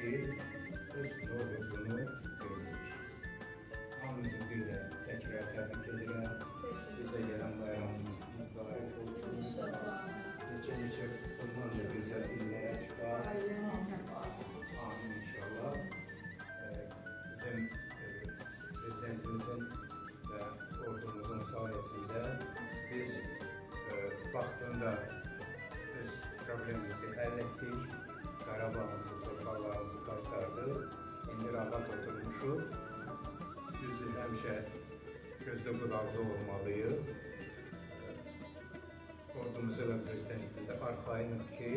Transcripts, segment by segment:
ki öz doğrusunu görürük. Hamınızı bir də təkrar təbrik edirəm. Bizə gələn bayramımız mübarək olsun. Neçə bundan da bizə illərə çıxar. Amin inşallah. Bizim prezidentimizin və ordumuzun sayəsində biz vaxtında öz problemimizi həll etdik. Qarabağımızı, torpaqlarımızı qaytardıq. İndi rahat oturmuşuq. Düzdür, həmişə gözdə qulaqda olmalıyıq. Ordumuza və prezidentimizə arxayınıq ki,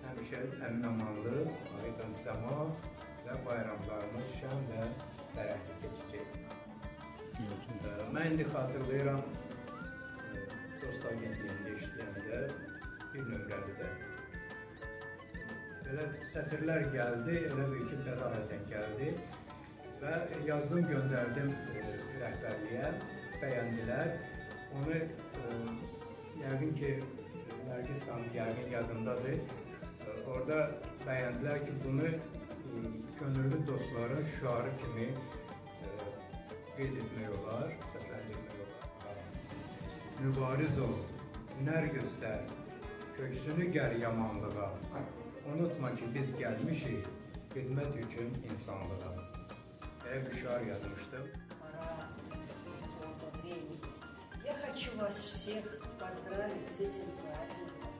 həmişə əmin-amanlıq, aydın səma və bayramlarımız şən və fərəhli keçəcək. Mən indi xatırlayıram, Dost Agentliyində işləyəndə bir nömrəlidə. Elə sətirlər gəldi, elə bir ki, bədavətən gəldi və yazdım, göndərdim rəhbərliyə, bəyəndilər. Onu yəqin ki, Nərgiz xanım yəqin yadındadır. Orada bəyəndilər ki, bunu könüllü dostların şüarı kimi qeyd etmək olar, səsləndirmək olar. Mübariz ol, hünər göstər, köksünü gəl yamanlığa. Unutma ki, biz gəlmişik xidmət üçün insanlığa. Belə bir şüar yazmışdım. Я хочу вас всех поздравить с этим праздником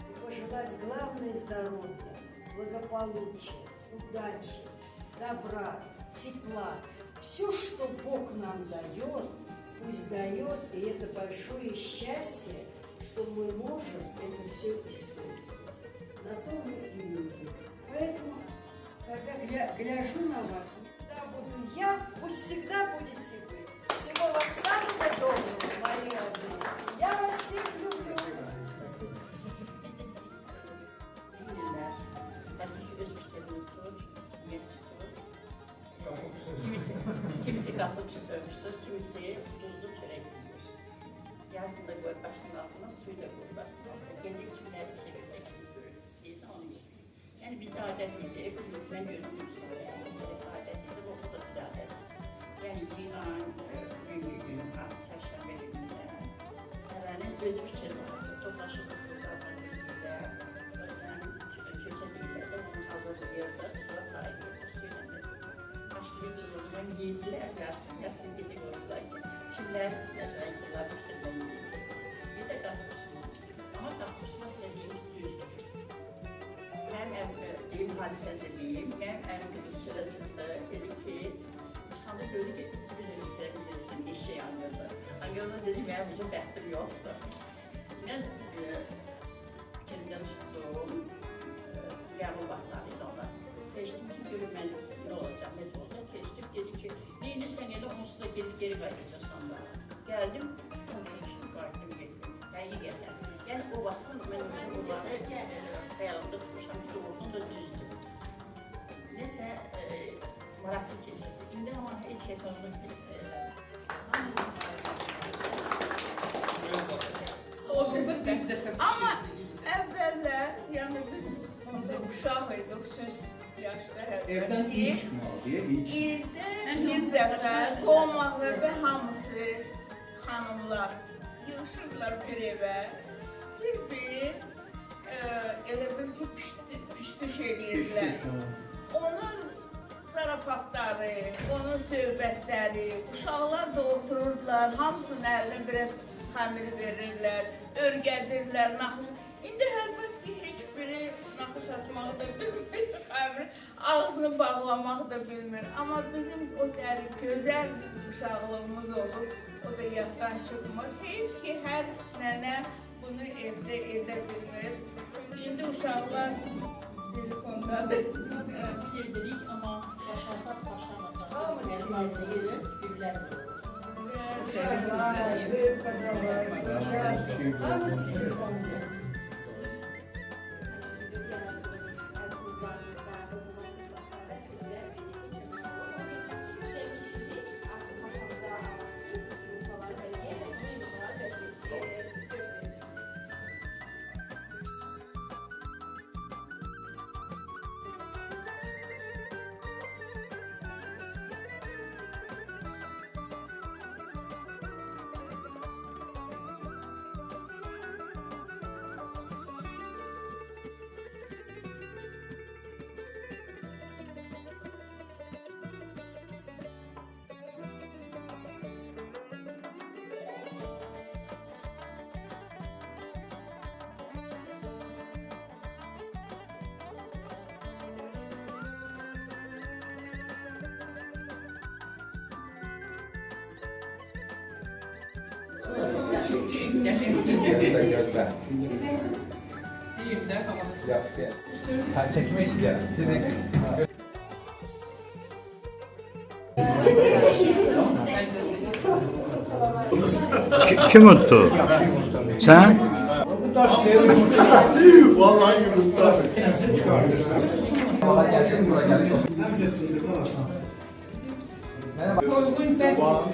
и пожелать главное здоровья, благополучия, удачи, добра, тепла. Все, что Бог нам дает, пусть дает, и это большое счастье, что мы можем это все использовать. На то мы и люди. Поэтому, когда гляжу на вас, всегда буду я, пусть всегда будете вы. Всего вам самого доброго, мои родные. Я вас всех люблю. Kimisi kapı çıkmıştır, kimisi tuzlu çörek yiyor. Yazın da koy başının altına, suyu da koy başının altına. Kendi kimleri seviyorsa, kimi görür, isteyirse onu yiyor. Yani biz adetliydi, ben gözümün sonra yani adetliydi, bu da bir adet. Yani yılan, gün, perşembe gününde, hemen öz biçim var, toplaşılır buradan gününde, çöçeliğiyle onu hazırlıyordu, sonra kaygıydı, suyla başlıyordum, yiyiciler yarsın gecik olurlar ki, kimler mesela yıkılamıştır ben yiyecek. Bir de kapışma, ama kapışma dediğimiz düzdür. Hem deyim hadisəsi deyim, hem kızışıra çıxdı, dedi ki, çıxanda görü ki, bizim istəyirmişsin, işe yanıyordu. Angel'da dedim, yani bizim bəxtim yoxdur. Ben fikrimdən çıxdım, yarım vaxtlarıydı ona. Keçdim ki, görüm mən ne olacaq, ne olacaq, keçdim, dedi ki, neyini sən elə, onsuz da geri qayıdacaqsan da. Gəldim, onun üçün qayıtdım, getdim, həqiqətən. Yəni o vaxtın mən onları xəyalımda tutmuşam ki, ordun da düzdür. Nəsə maraqlı keçirdi. İndi ama heç kəs onu Ama əvvəllər, yəni biz uşaq idik, 30 yaşda Evdən iyi çıxmalıdır, İldə bir dəfə qonaqlar və hamısı xanımlar yığışırlar bir evə. Bir elə bir ki, piştiş eləyirlər. Onun zarafatları, onun söhbətləri, uşaqlar da otururlar, hamısının əlinə biraz xəmir verirlər, örgədirlər, naxış. İndi həlbət ki, heç biri naxış atmağı da bilmir, xəmir, ağzını bağlamaq da bilmir. Amma bizim o dəri gözəl uşaqlığımız olur, o da yaddan çıxmır. Heyif ki, hər nənə bunu evdə edə bilmir. İndi uşaqlar telefondadır. Biz dedik ama yaşarsak başlamasak, benim arzı yeri birbirler olur. Uşaqlar, böyük qadalar, hamısı telefonda. Gözle gözle. Diyeyim de ama. Yap gel. Ha, çekme istedim. Kim unuttu? Sen? Vallahi yumurta. Valla geldim buraya geldim. Merhaba. Koygun ben. Vallahi.